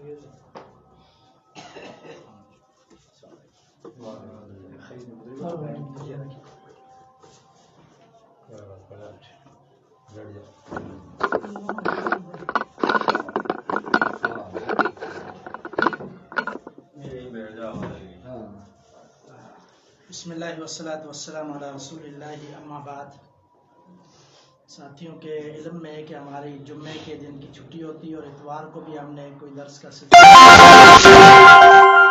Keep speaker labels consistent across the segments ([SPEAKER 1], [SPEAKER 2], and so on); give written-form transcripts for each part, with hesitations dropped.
[SPEAKER 1] بسم اللہ والصلاۃ والسلام علی رسول اللہ، اما بعد۔ ساتھیوں کے علم میں ہے کہ ہماری جمعے کے دن کی چھٹی ہوتی ہے اور اتوار کو بھی ہم نے کوئی درس کا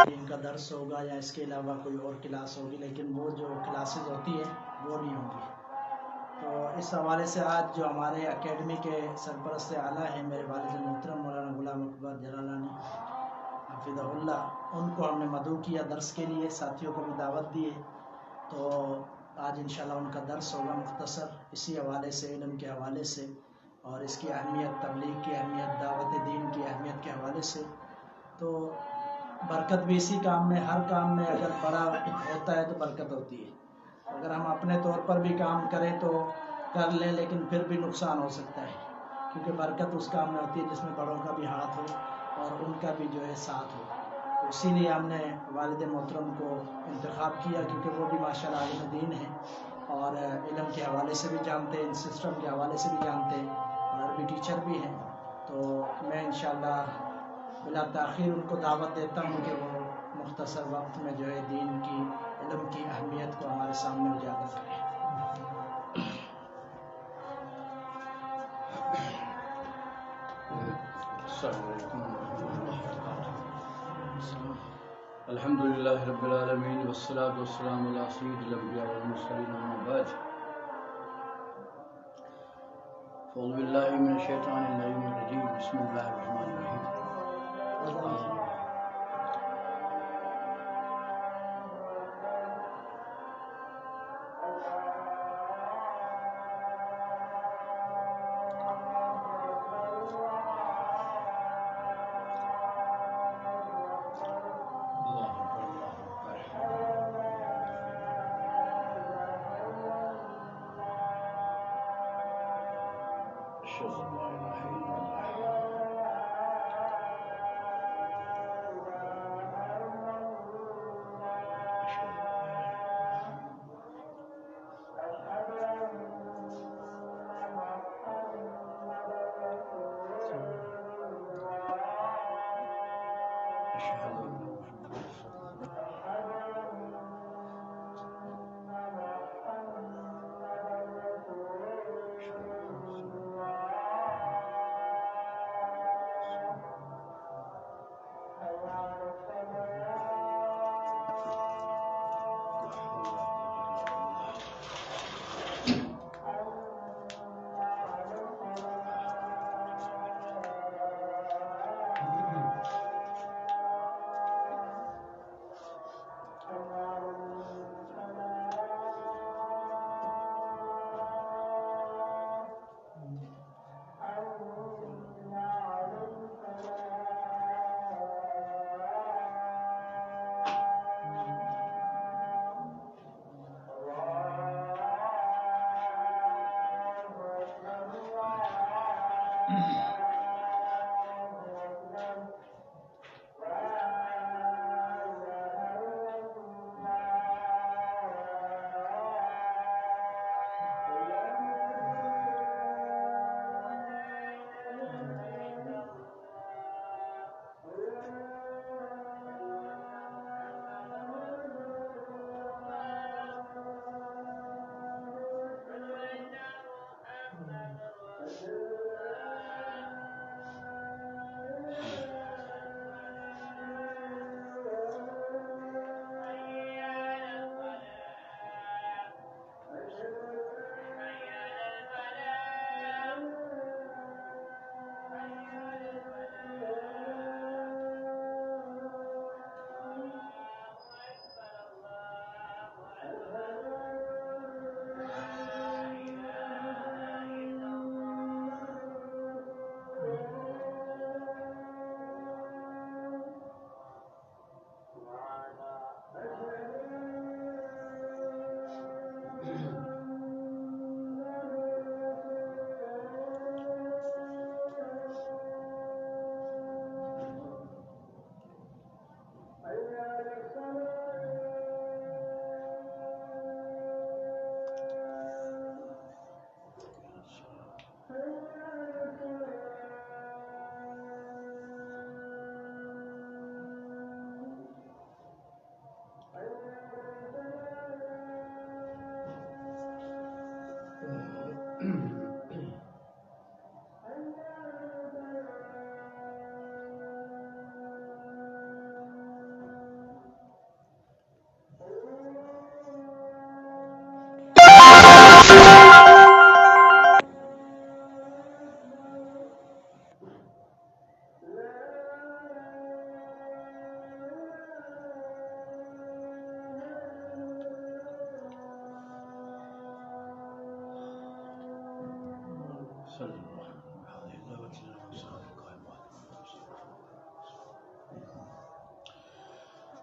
[SPEAKER 1] ان کا درس ہوگا یا اس کے علاوہ کوئی اور کلاس ہوگی، لیکن وہ جو کلاسز ہوتی ہیں وہ نہیں ہوں گی۔ تو اس حوالے سے آج جو ہمارے اکیڈمی کے سرپرست اعلیٰ ہیں میرے والد محترم مولانا غلام اکبر جلالانی حفظہ اللہ، ان کو ہم نے مدعو کیا درس کے لیے، ساتھیوں کو بھی دعوت دی ہے۔ تو آج انشاءاللہ ان کا درس ہوگا مختصر، اسی حوالے سے، علم کے حوالے سے اور اس کی اہمیت، تبلیغ کی اہمیت، دعوت دین کی اہمیت کے حوالے سے۔ تو برکت بھی اسی کام میں، ہر کام میں اگر بڑا ہوتا ہے تو برکت ہوتی ہے۔ اگر ہم اپنے طور پر بھی کام کریں تو کر لیں، لیکن پھر بھی نقصان ہو سکتا ہے، کیونکہ برکت اس کام میں ہوتی ہے جس میں بڑوں کا بھی ہاتھ ہو اور ان کا بھی جو ہے ساتھ ہو۔ تو اسی لیے ہم نے والد محترم کو انتخاب کیا، کیونکہ وہ بھی ماشاءاللہ عالم دین ہیں اور علم کے حوالے سے بھی جانتے ہیں، سسٹم کے حوالے سے بھی جانتے ہیں اور عربی ٹیچر بھی ہیں۔ تو میں انشاءاللہ بلا تاخیر ان کو دعوت دیتا ہوں کہ وہ مختصر وقت میں جو ہے دین کی، علم کی اہمیت کو ہمارے سامنے اجاگر کریں۔
[SPEAKER 2] السلام علیکم ورحمۃ اللہ وبرکاتہ۔ الحمدللہ رب العالمین والصلاة والسلام علی سید الانبیاء والمرسلین، اما بعد، فاعوذ باللہ من الشیطان الرجیم، بسم اللہ الرحمن الرحیم۔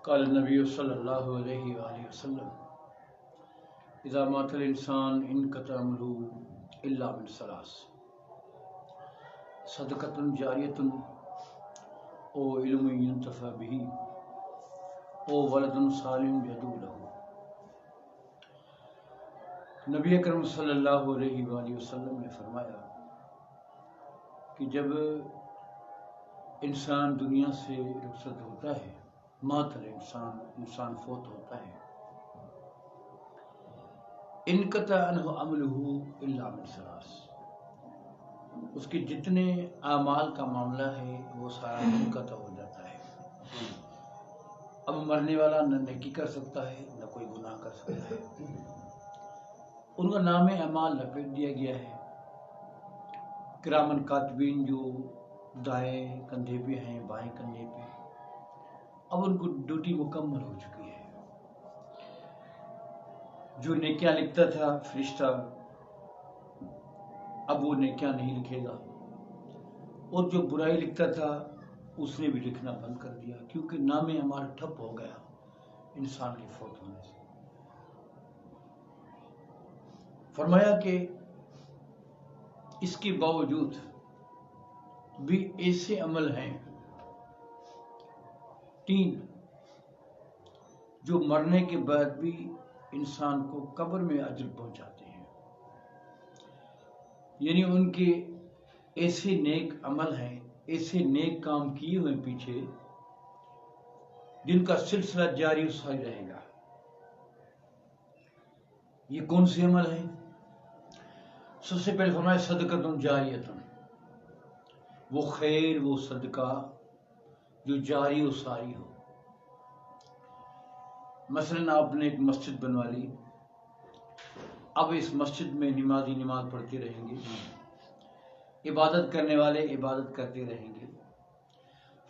[SPEAKER 2] قال النبی صلی اللہ علیہ وآلہ وسلم اذا مات الانسان انقطع عمله الا من ثلاث صدقۃ جاریۃ او علم ينتفع به او ولد صالح يدعو له۔ نبی اکرم صلی اللہ علیہ وآلہ وسلم نے فرمایا کہ جب انسان دنیا سے رخصت ہوتا ہے، مات انسان فوت ہوتا ہے، انقطع عنہ عملہ الا من ثلاث، اس کے جتنے اعمال کا معاملہ ہے وہ سارا انقطع ہو جاتا ہے۔ اب مرنے والا نہ نیکی کر سکتا ہے نہ کوئی گناہ کر سکتا ہے، ان کا نام اعمال لپیٹ دیا گیا ہے۔ کرامن کاتبین جو دائیں کندھے پہ ہیں، بائیں کندھے پہ، اب ان کو ڈیوٹی مکمل ہو چکی ہے۔ جو نیکیاں لکھتا تھا فرشتہ، اب وہ نیکیاں نہیں لکھے گا، اور جو برائی لکھتا تھا اس نے بھی لکھنا بند کر دیا، کیونکہ نام اعمال ٹھپ ہو گیا انسان کے فوت ہونے سے۔ فرمایا کہ اس کے باوجود بھی ایسے عمل ہیں 3 جو مرنے کے بعد بھی انسان کو قبر میں اجر پہنچاتے ہیں، یعنی ان کے ایسے نیک عمل ہیں، ایسے نیک کام کیے ہوئے پیچھے جن کا سلسلہ جاری و ساری رہے گا۔ یہ کون سے عمل ہیں؟ سب سے پہلے فرمایا صدقۃ جاریۃ، وہ خیر، وہ صدقہ جو جاری و ساری ہو۔ مثلاً آپ نے ایک مسجد بنوا لی، اب اس مسجد میں نمازی نماز پڑھتے رہیں گے، عبادت کرنے والے عبادت کرتے رہیں گے،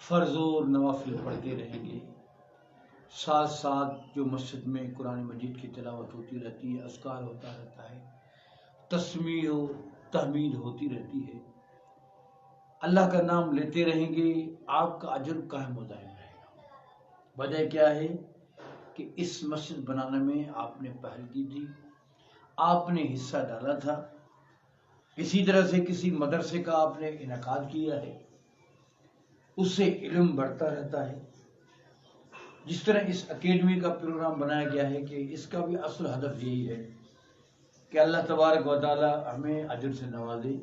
[SPEAKER 2] فرض اور نوافل پڑھتے رہیں گے، ساتھ ساتھ جو مسجد میں قرآن مجید کی تلاوت ہوتی رہتی ہے، اذکار ہوتا رہتا ہے، تسمیح و تحمید ہوتی رہتی ہے، اللہ کا نام لیتے رہیں گے، آپ کا اجر قائم و دائم رہے گا۔ وجہ کیا ہے کہ اس مسجد بنانے میں آپ نے پہل کی تھی، آپ نے حصہ ڈالا تھا۔ اسی طرح سے کسی مدرسے کا آپ نے انعقاد کیا ہے، اس سے علم بڑھتا رہتا ہے۔ جس طرح اس اکیڈمی کا پروگرام بنایا گیا ہے کہ اس کا بھی اصل ہدف یہی ہے کہ اللہ تبارک و تعالی ہمیں اجر سے نوازے،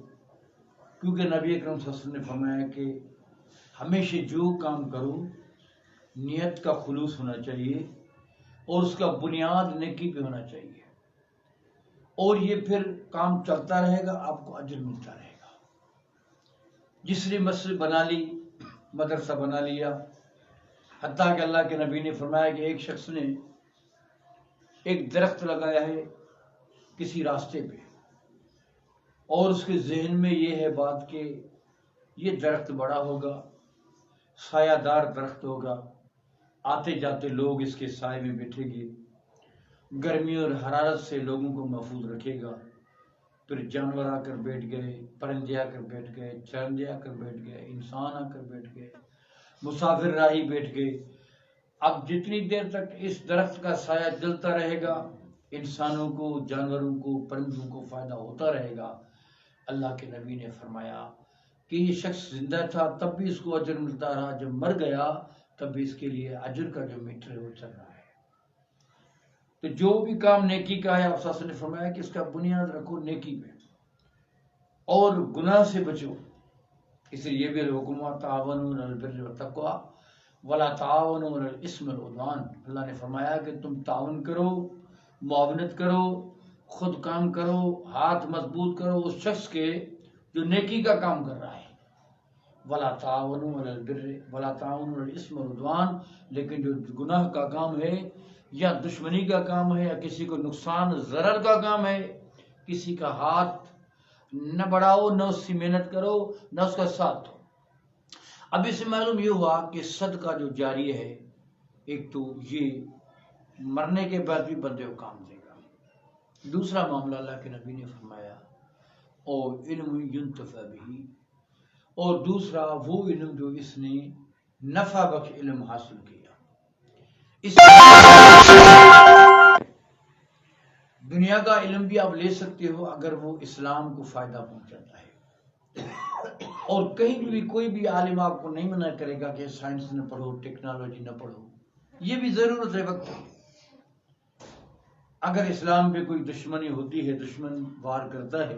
[SPEAKER 2] کیونکہ نبی اکرم صلی اللہ علیہ وسلم نے فرمایا کہ ہمیشہ جو کام کرو نیت کا خلوص ہونا چاہیے اور اس کا بنیاد نیکی پہ ہونا چاہیے، اور یہ پھر کام چلتا رہے گا، آپ کو اجر ملتا رہے گا۔ جس نے مسجد بنا لی، مدرسہ بنا لیا، حتیٰ کہ اللہ کے نبی نے فرمایا کہ ایک شخص نے ایک درخت لگایا ہے کسی راستے پہ، اور اس کے ذہن میں یہ ہے بات کہ یہ درخت بڑا ہوگا، سایہ دار درخت ہوگا، آتے جاتے لوگ اس کے سائے میں بیٹھے گے، گرمی اور حرارت سے لوگوں کو محفوظ رکھے گا۔ پھر جانور آ کر بیٹھ گئے، پرندے آ کر بیٹھ گئے، چرندے آ کر بیٹھ گئے، انسان آ کر بیٹھ گئے، مسافر راہی بیٹھ گئے۔ اب جتنی دیر تک اس درخت کا سایہ جلتا رہے گا، انسانوں کو، جانوروں کو، پرندوں کو فائدہ ہوتا رہے گا۔ اللہ کے نبی نے فرمایا کہ یہ شخص زندہ تھا تب بھی اس کو اجر ملتا رہا، جب مر گیا تب بھی اس کے لیے اجر کا جو میٹر ہے وہ چل رہا ہے۔ تو جو بھی کام نیکی کا ہے، آپ صلی اللہ علیہ وسلم نے فرمایا کہ اس کا بنیاد رکھو نیکی پہ اور گناہ سے بچو۔ اس لیے یہ بھی الحکم تعاونوا علی البر والتقوی ولا تعاونوا علی الاثم والعدوان، اللہ نے فرمایا کہ تم تعاون کرو، معاونت کرو، خود کام کرو، ہاتھ مضبوط کرو اس شخص کے جو نیکی کا کام کر رہا ہے، ولا تعاونوا علی البر ولا تعاونوا علی الاثم والعدوان، لیکن جو گناہ کا کام ہے یا دشمنی کا کام ہے یا کسی کو نقصان ضرر کا کام ہے، کسی کا ہاتھ نہ بڑھاؤ، نہ اس کی محنت کرو، نہ اس کا ساتھ دو۔ اب اس سے معلوم یہ ہوا کہ صدقہ جو جاری ہے، ایک تو یہ مرنے کے بعد بھی بندے کو کام دے گا، دوسرا معاملہ اللہ کے نبی نے فرمایا اور علم ينتفع به، اور دوسرا وہ علم جو اس نے نفع بخش علم حاصل کیا، دنیا کا علم بھی آپ لے سکتے ہو اگر وہ اسلام کو فائدہ پہنچاتا ہے، اور کہیں بھی کوئی بھی عالم آپ کو نہیں منع کرے گا کہ سائنس نہ پڑھو، ٹیکنالوجی نہ پڑھو، یہ بھی ضرورت ہے وقت کی۔ اگر اسلام پہ کوئی دشمنی ہوتی ہے، دشمن وار کرتا ہے،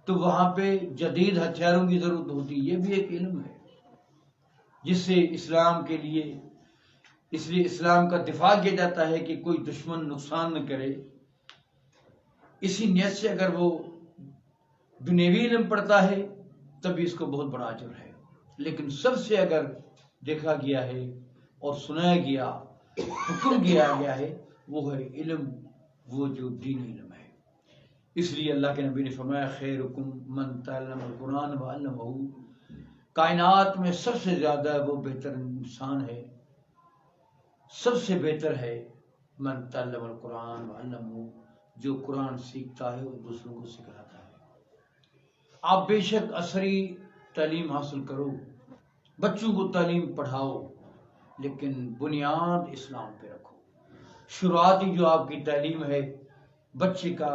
[SPEAKER 2] تو وہاں پہ جدید ہتھیاروں کی ضرورت ہوتی ہے، یہ بھی ایک علم ہے جس سے اسلام کے لیے، اس لیے اسلام کا دفاع کیا جاتا ہے کہ کوئی دشمن نقصان نہ کرے۔ اسی نیت سے اگر وہ دنیوی علم پڑھتا ہے تب اس کو بہت بڑا اجر ہے، لیکن سب سے اگر دیکھا گیا ہے اور سنایا گیا، حکم کیا گیا ہے، وہ ہے علم، وہ جو دینی علم ہے۔ اس لیے اللہ کے نبی نے فرمایا خیرکم من تعلم القرآن وعلمہ، کائنات میں سب سے زیادہ وہ بہتر انسان ہے، سب سے بہتر ہے من تعلم القرآن وعلمہ، جو قرآن سیکھتا ہے اور دوسروں کو سکھاتا ہے۔ آپ بے شک عصری تعلیم حاصل کرو، بچوں کو تعلیم پڑھاؤ، لیکن بنیاد اسلام پہ رکھو۔ شروعاتی جو آپ کی تعلیم ہے، بچے کا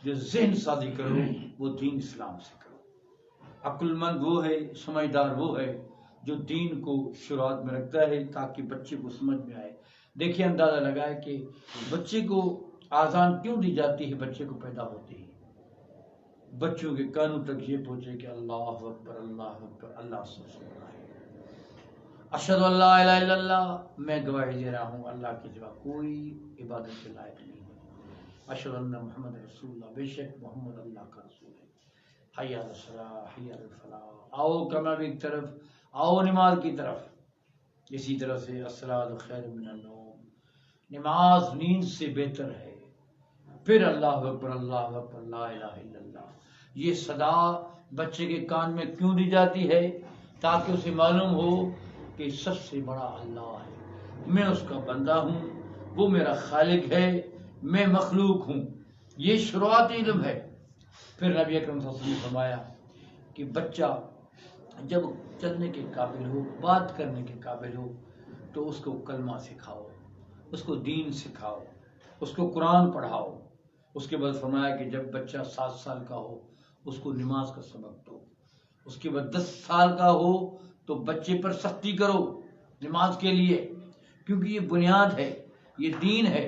[SPEAKER 2] جو ذہن سازی کرو، وہ دین اسلام سے کرو۔ عقل مند وہ ہے، سمجھدار وہ ہے جو دین کو شروعات میں رکھتا ہے تاکہ بچے کو سمجھ میں آئے۔ دیکھیے اندازہ لگائے کہ بچے کو آذان کیوں دی جاتی ہے؟ بچے کو پیدا ہوتے ہی بچوں کے کانوں تک یہ پہنچے کہ اللہ اکبر، اللہ اکبر، اللہ سب سے بڑا ہے، اشہد ان لا الہ الا اللہ، میں گواہی دے رہا ہوں اللہ کے سوا کوئی عبادت کے لائق نہیں ہے، اشہد ان محمد رسول اللہ، بے شک محمد اللہ کا رسول ہے، حی علی الصلاۃ، حی علی الفلاح، آؤ کامیابی کی طرف، آؤ نماز کی طرف۔ اسی طرح سے الصلاۃ خیر من النوم، نماز نیند سے بہتر ہے۔ پھر اللہ اکبر، اللہ اکبر، لا الہ الا اللہ۔ یہ صدا بچے کے کان میں کیوں دی جاتی ہے؟ تاکہ اسے معلوم ہو کہ سب سے بڑا اللہ ہے، میں اس کا بندہ ہوں، وہ میرا خالق ہے، میں مخلوق ہوں۔ یہ شروعاتی علم ہے۔ پھر نبی اکرم صلی اللہ علیہ وسلم نے فرمایا کہ بچہ جب چلنے کے قابل ہو، بات کرنے کے قابل ہو، تو اس کو کلمہ سکھاؤ، اس کو دین سکھاؤ، اس کو قرآن پڑھاؤ۔ اس کے بعد فرمایا کہ جب بچہ 7 سال کا ہو اس کو نماز کا سبق دو، اس کے بعد 10 سال کا ہو تو بچے پر سختی کرو نماز کے لیے، کیونکہ یہ بنیاد ہے، یہ دین ہے۔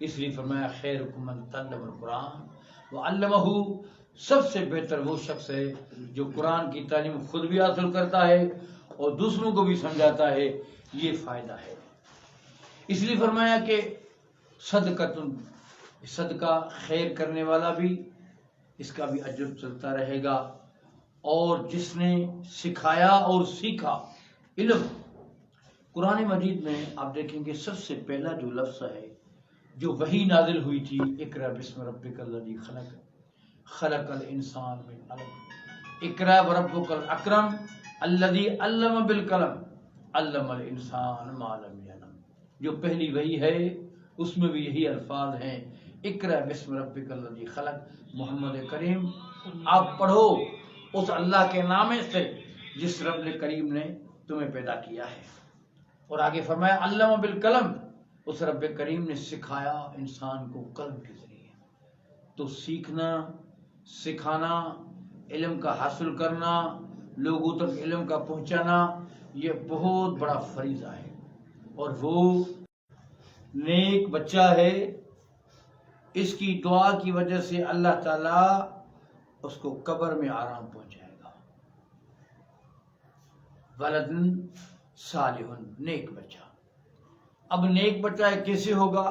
[SPEAKER 2] اس لیے فرمایا خیرکم من تعلم القرآن وعلمہ، سب سے بہتر وہ شخص ہے جو قرآن کی تعلیم خود بھی حاصل کرتا ہے اور دوسروں کو بھی سمجھاتا ہے، یہ فائدہ ہے۔ اس لیے فرمایا کہ صدقہ خیر کرنے والا بھی، اس کا بھی اجر چلتا رہے گا، اور جس نے سکھایا اور سیکھا علم۔ قرآن مجید میں آپ دیکھیں گے سب سے پہلا جو لفظ ہے جو وحی نازل ہوئی تھی، اقرأ بسم ربک الذی خلق، خلق الانسان من علق، اقرأ وربک الاکرم الذی علم بالقلم، علم الانسان ما لم یعلم۔ جو پہلی وحی ہے اس میں بھی یہی الفاظ ہیں، اقرأ بسم ربک الذی خلق، محمد کریم آپ پڑھو اس اللہ کے نام سے جس رب کریم نے تمہیں پیدا کیا ہے۔ اور آگے فرمایا علم بالقلم، اس رب کریم نے سکھایا انسان کو قلم کے ذریعے۔ تو سیکھنا، سکھانا، علم کا حاصل کرنا، لوگوں تک علم کا پہنچانا، یہ بہت بڑا فریضہ ہے، اور وہ نیک بچہ ہے، اس کی دعا کی وجہ سے اللہ تعالیٰ اس کو قبر میں آرام پہنچائے گا۔ ولدن صالح، نیک بچہ۔ اب نیک بچہ کیسے ہوگا؟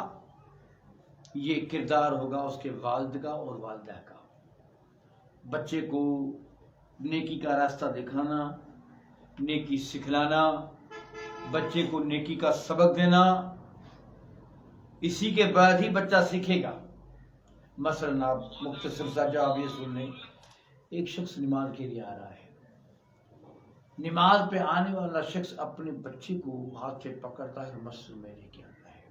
[SPEAKER 2] یہ کردار ہوگا اس کے والد کا اور والدہ کا، بچے کو نیکی کا راستہ دکھانا، نیکی سکھلانا، بچے کو نیکی کا سبق دینا، اسی کے بعد ہی بچہ سیکھے گا۔ مثلا آپ مختصر سا جواب یہ سن لیں، ایک شخص نماز کے لیے آ رہا ہے، نماز پہ آنے والا شخص اپنے بچے کو ہاتھ سے پکڑتا ہے، مسجد میں لے کے آتا ہے،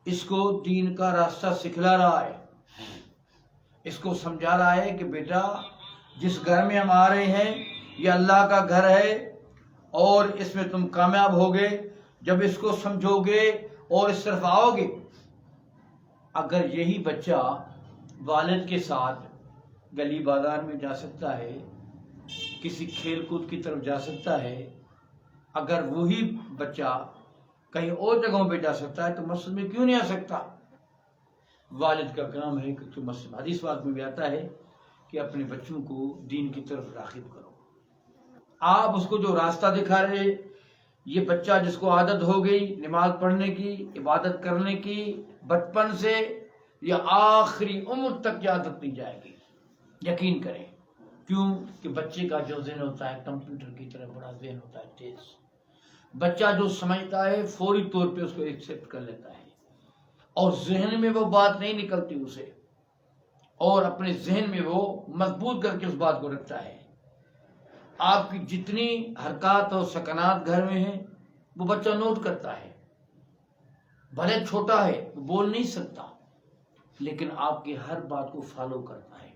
[SPEAKER 2] اس کو دین کا راستہ سکھلا رہا ہے، اس کو سمجھا رہا ہے کہ بیٹا جس گھر میں ہم آ رہے ہیں یہ اللہ کا گھر ہے، اور اس میں تم کامیاب ہوگے، جب اس کو سمجھو گے اور اس طرف آؤ گے، اگر یہی بچہ والد کے ساتھ گلی بازار میں جا سکتا ہے، کسی کھیل کود کی طرف جا سکتا ہے، اگر وہی بچہ کہیں اور جگہوں پہ جا سکتا ہے تو مسجد میں کیوں نہیں آ سکتا؟ والد کا کام ہے کہ تم مسجد، حدیث پاک میں بھی آتا ہے کہ اپنے بچوں کو دین کی طرف راغب کرو۔ آپ اس کو جو راستہ دکھا رہے، یہ بچہ جس کو عادت ہو گئی نماز پڑھنے کی، عبادت کرنے کی، بچپن سے یا آخری عمر تک یہ عادت نہیں جائے گی، یقین کریں۔ کیوں کہ بچے کا جو ذہن ہوتا ہے کمپیوٹر کی طرح بڑا ذہن ہوتا ہے، تیز۔ بچہ جو سمجھتا ہے فوری طور پہ اس کو ایکسپٹ کر لیتا ہے، اور ذہن میں وہ بات نہیں نکلتی اسے، اور اپنے ذہن میں وہ مضبوط کر کے اس بات کو رکھتا ہے۔ آپ کی جتنی حرکات اور سکنات گھر میں ہیں وہ بچہ نوٹ کرتا ہے، بھلے چھوٹا ہے، وہ بول نہیں سکتا، لیکن آپ کی ہر بات کو فالو کرتا ہے۔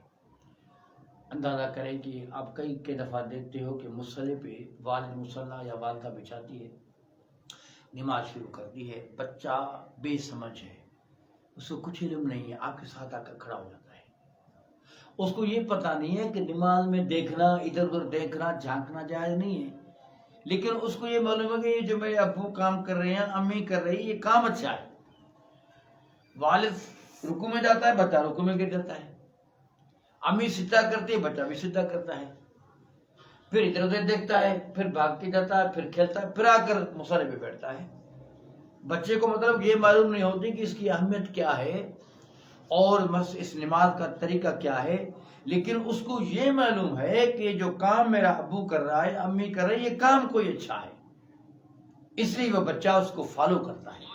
[SPEAKER 2] اندازہ کریں کہ آپ کئی دفعہ دیکھتے ہو کہ مصلی پہ والد مصلی یا والدہ بچھاتی ہے، نماز شروع کرتی ہے، بچہ بے سمجھ ہے، اس کو کچھ علم نہیں ہے، آپ کے ساتھ آ کر کھڑا ہو جاتا ہے۔ اس کو یہ پتہ نہیں ہے کہ نماز میں دیکھنا، ادھر ادھر دیکھنا، جھانکنا جائز نہیں ہے، لیکن اس کو یہ معلوم ہے کہ یہ جو میرے ابو کام کر رہے ہیں، امی کر رہی ہے، یہ کام اچھا ہے۔ والد رکوع میں جاتا ہے، بچہ رکوع میں گر جاتا ہے، امی سجدہ کرتی ہے، بچہ بھی سجدہ کرتا ہے، پھر ادھر ادھر دیکھتا ہے، پھر بھاگ کے جاتا ہے، پھر کھیلتا ہے، پھر آ کر مصلی پہ بیٹھتا ہے۔ بچے کو مطلب یہ معلوم نہیں ہوتی کہ اس کی اہمیت کیا ہے اور بس اس نماز کا طریقہ کیا ہے، لیکن اس کو یہ معلوم ہے کہ جو کام میرا ابو کر رہا ہے، امی کر رہی ہے، یہ کام کوئی اچھا ہے، اس لیے وہ بچہ اس کو فالو کرتا ہے۔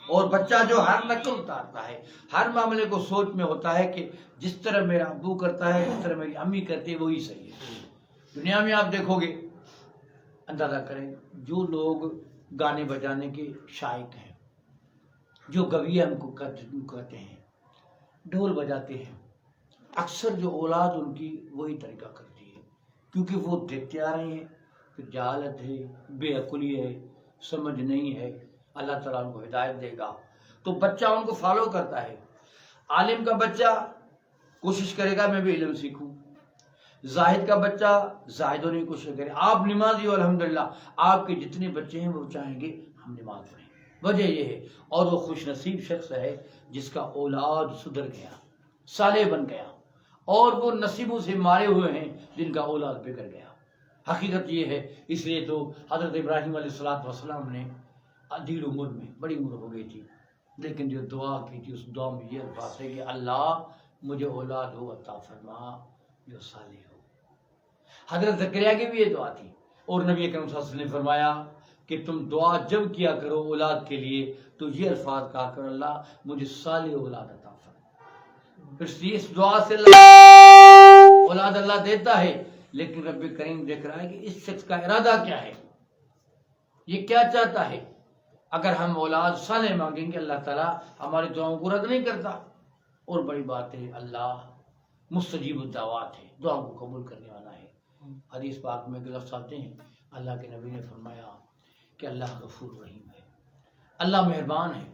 [SPEAKER 2] اور بچہ جو ہر نقل اتارتا ہے، ہر معاملے کو سوچ میں ہوتا ہے کہ جس طرح میرا ابو کرتا ہے، جس طرح میری امی کرتی ہے، وہی صحیح ہے۔ دنیا میں آپ دیکھو گے، اندازہ کریں، جو لوگ گانے بجانے کے شائق ہیں، جو گویہ ہم کو کہتے ہیں، ڈھول بجاتے ہیں، اکثر جو اولاد ان کی وہی طریقہ کرتی ہے، کیونکہ وہ دیکھتے آ رہے ہیں کہ جہالت ہے، بے عقلی ہے، سمجھ نہیں ہے، اللہ تعالیٰ ان کو ہدایت دے گا تو بچہ ان کو فالو کرتا ہے۔ عالم کا بچہ کوشش کرے گا میں بھی علم سیکھوں، زاہد کا بچہ زاہد ہونے کی کوشش کرے۔ آپ نمازی ہو الحمدللہ، آپ کے جتنے بچے ہیں وہ چاہیں گے ہم نماز پڑھیں، وجہ یہ ہے، اور وہ خوش نصیب شخص ہے جس کا اولاد سدھر گیا، صالح بن گیا، اور وہ نصیبوں سے مارے ہوئے ہیں جن کا اولاد بگڑ گیا۔ حقیقت یہ ہے، اس لیے تو حضرت ابراہیم علیہ السلام نے عدیل عمر میں، بڑی عمر ہو گئی تھی، لیکن جو دعا کی تھی اس دعا میں یہ الفاظ ہے کہ اللہ مجھے اولاد ہو عطا فرما جو صالح ہو۔ حضرت زکریا کی بھی یہ دعا تھی، اور نبی اکرم صلی اللہ علیہ وسلم نے فرمایا کہ تم دعا جب کیا کرو اولاد کے لیے تو یہ الفاظ کہا کرو، اللہ مجھے صالح اولاد عطا فرما۔ پھر اس دعا سے اللہ اولاد اللہ دیتا ہے، لیکن رب کریم دیکھ رہا ہے کہ اس شخص کا ارادہ کیا ہے، یہ کیا چاہتا ہے۔ اگر ہم اولاد صالح مانگیں گے اللہ تعالیٰ ہماری دعاؤں کو رد نہیں کرتا، اور بڑی بات ہے اللہ مستجیب الدعوات ہے، دعاؤں کو قبول کرنے والا ہے۔ حدیث پاک میں لفظ آتے ہیں، اللہ کے نبی نے فرمایا کہ اللہ غفور رحیم ہے، اللہ مہربان ہے۔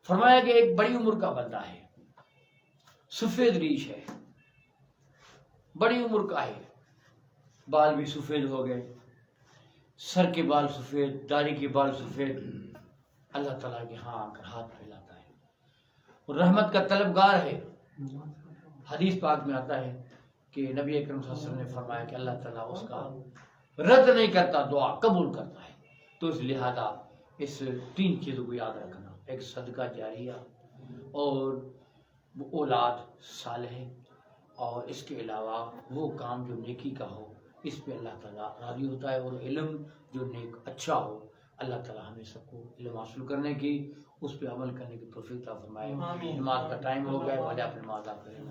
[SPEAKER 2] فرمایا کہ ایک بڑی عمر کا بندہ ہے، سفید ریش ہے، بڑی عمر کا ہے، بال بھی سفید ہو گئے، سر کے بال سفید، داڑھی کے بال سفید، اللہ تعالیٰ کے ہاں آ کر ہاتھ پھیلاتا ہے اور رحمت کا طلبگار ہے۔ حدیث پاک میں آتا ہے کہ نبی اکرم صلی اللہ علیہ وسلم نے فرمایا کہ اللہ تعالیٰ اس کا رد نہیں کرتا، دعا قبول کرتا ہے۔ تو اس لہذا اس 3 چیزوں کو یاد رکھنا، ایک صدقہ جاریہ، اور اولاد صالح، اور اس کے علاوہ وہ کام جو نیکی کا ہو اس پہ اللہ تعالیٰ راضی ہوتا ہے، اور علم جو نیک اچھا ہو، اللہ تعالیٰ ہمیں سب کو علم حاصل کرنے کی، اس پہ عمل کرنے کی توفیق عطا فرمائے۔ نماز کا ٹائم ہو گیا ہے، والے آپ نماز آپ کریں۔